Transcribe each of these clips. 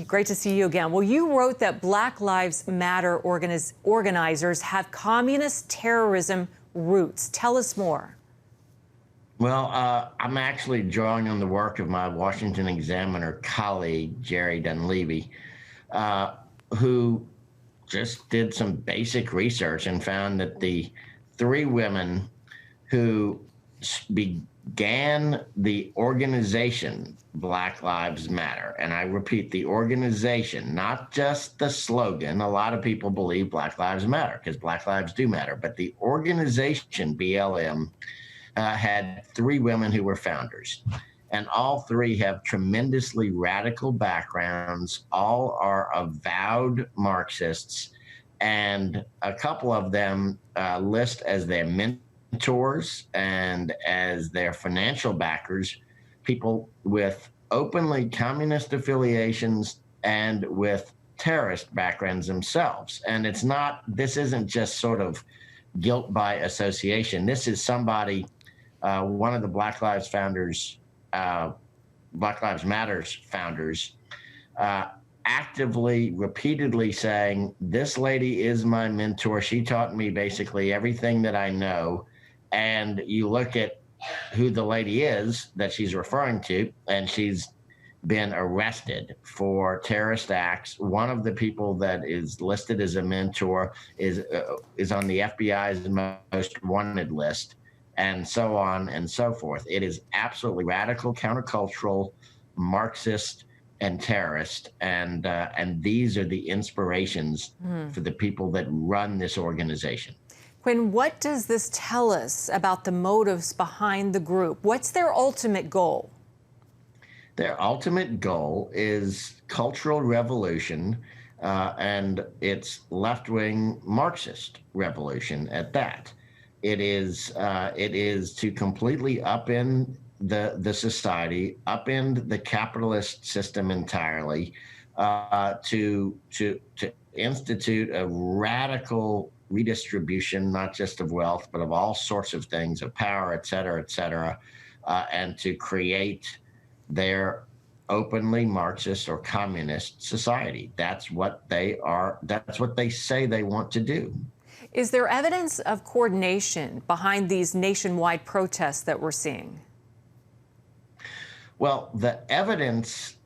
Great to see you again. Well, you wrote that Black Lives Matter organizers have communist terrorism roots. Tell us more. Well, I'm actually drawing on the work of my Washington Examiner colleague, Jerry Dunleavy, uh, who just did some basic research and found that the three women who began the organization Black Lives Matter, and I repeat, the organization, not just the slogan. A lot of people believe Black Lives Matter because Black lives do matter, but the organization BLM had three women who were founders. And all three have tremendously radical backgrounds. All are avowed Marxists. And a couple of them list as their mentors and as their financial backers people with openly communist affiliations and with terrorist backgrounds themselves. And this isn't just sort of guilt by association. This is somebody, one of the Black Lives Matters founders, actively, repeatedly saying, this lady is my mentor. She taught me basically everything that I know. And you look at who the lady is that she's referring to, and she's been arrested for terrorist acts. One of the people that is listed as a mentor is on the FBI's most wanted list, and so on and so forth. It is absolutely radical, countercultural, Marxist, and terrorist, and these are the inspirations for the people that run this organization. Quinn, what does this tell us about the motives behind the group? What's their ultimate goal? Their ultimate goal is cultural revolution, and it's left-wing Marxist revolution at that. It is to completely upend the society, upend the capitalist system entirely, to institute a radical redistribution, not just of wealth, but of all sorts of things, of power, et cetera, and to create their openly Marxist or communist society. That's what they are. That's what they say they want to do. Is there evidence of coordination behind these nationwide protests that we're seeing? Well, the evidence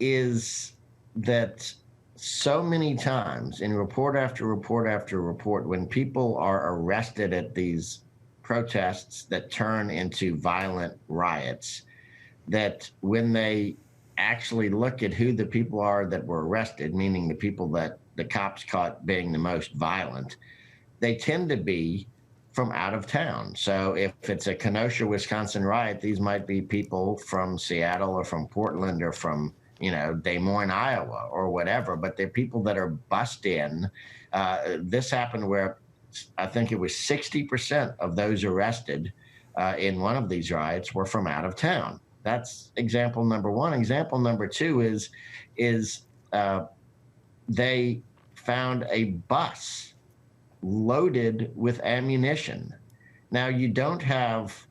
is that so many times in report after report after report, when people are arrested at these protests that turn into violent riots, that when they actually look at who the people are that were arrested, meaning the people that the cops caught being the most violent, they tend to be from out of town. So if it's a Kenosha, Wisconsin riot, these might be people from Seattle or from Portland or from Des Moines, Iowa, or whatever, but they're people that are bussed in. This happened where I think it was 60% of those arrested in one of these riots were from out of town. That's example number one. Example number two is they found a bus loaded with ammunition. Now, you don't have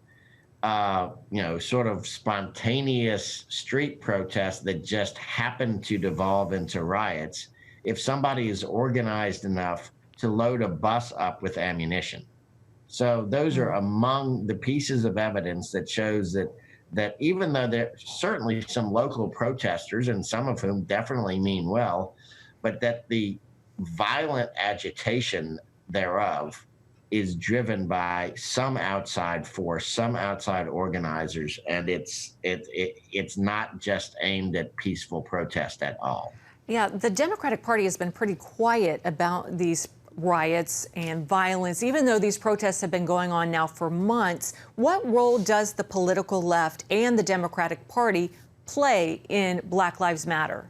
sort of spontaneous street protests that just happen to devolve into riots if somebody is organized enough to load a bus up with ammunition. So those are among the pieces of evidence that shows that even though there's certainly some local protesters, and some of whom definitely mean well, but that the violent agitation thereof is driven by some outside force, some outside organizers, and it's not just aimed at peaceful protest at all. Yeah, the Democratic Party has been pretty quiet about these riots and violence, even though these protests have been going on now for months. What role does the political left and the Democratic Party play in Black Lives Matter?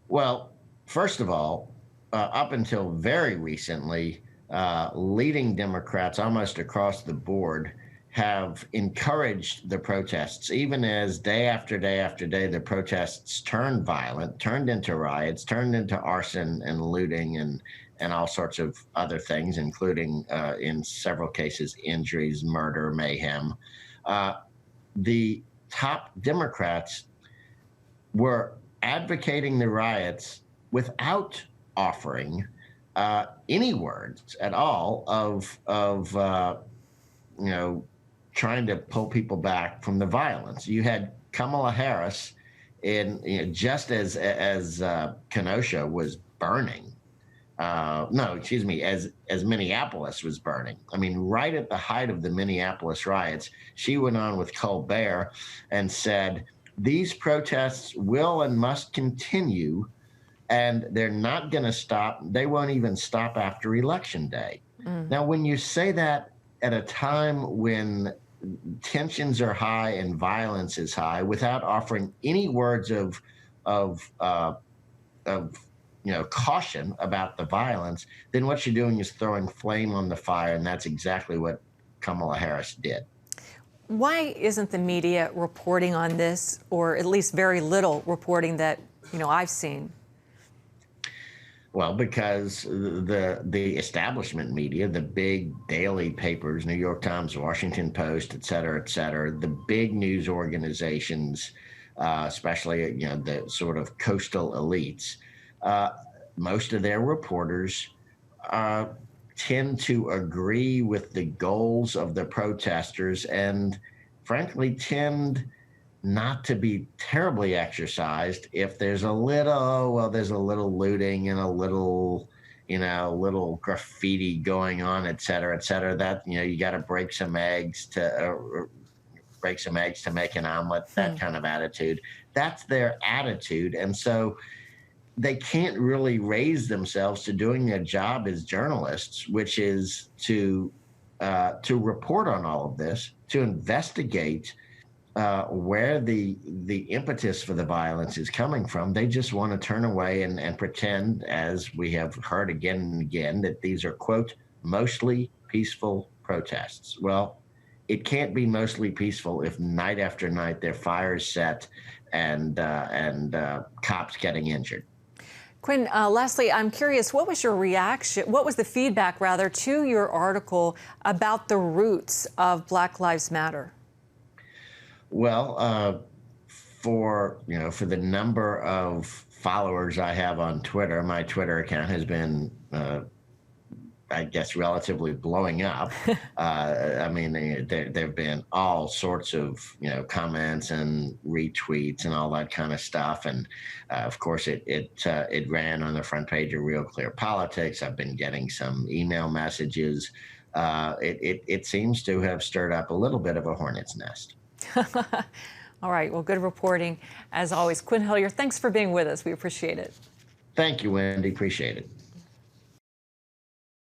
Well, first of all, up until very recently, leading Democrats almost across the board have encouraged the protests, even as day after day after day, the protests turned violent, turned into riots, turned into arson and looting and all sorts of other things, including in several cases, injuries, murder, mayhem. The top Democrats were advocating the riots without offering any words at all of trying to pull people back from the violence. You had Kamala Harris just as Kenosha was burning. No, excuse me, as Minneapolis was burning. I mean, right at the height of the Minneapolis riots, she went on with Colbert and said, these protests will and must continue, and they're not going to stop. They won't even stop after Election Day. Now, when you say that at a time when tensions are high and violence is high, without offering any words of caution about the violence, then what you're doing is throwing flame on the fire, and that's exactly what Kamala Harris did. Why isn't the media reporting on this, or at least very little reporting that I've seen? Well, because the establishment media, the big daily papers, New York Times, Washington Post, et cetera, the big news organizations, especially the sort of coastal elites, most of their reporters tend to agree with the goals of the protesters and, frankly, tend not to be terribly exercised if there's a little looting and a little graffiti going on, et cetera, that, you got to break some eggs to make an omelet, that kind of attitude. That's their attitude. And so they can't really raise themselves to doing their job as journalists, which is to report on all of this, to investigate where the impetus for the violence is coming from. They just want to turn away and pretend, as we have heard again and again, that these are, quote, mostly peaceful protests. Well, it can't be mostly peaceful if night after night there are fires set and cops getting injured. Quin, lastly, I'm curious, what was your reaction, what was the feedback, rather, to your article about the roots of Black Lives Matter? Well, for the number of followers I have on Twitter, my Twitter account has been, I guess, relatively blowing up. I mean, there have been all sorts of comments and retweets and all that kind of stuff, and of course, it ran on the front page of Real Clear Politics. I've been getting some email messages. It seems to have stirred up a little bit of a hornet's nest. All right. Well, good reporting as always. Quin Hillyer, thanks for being with us. We appreciate it. Thank you, Wendy. Appreciate it.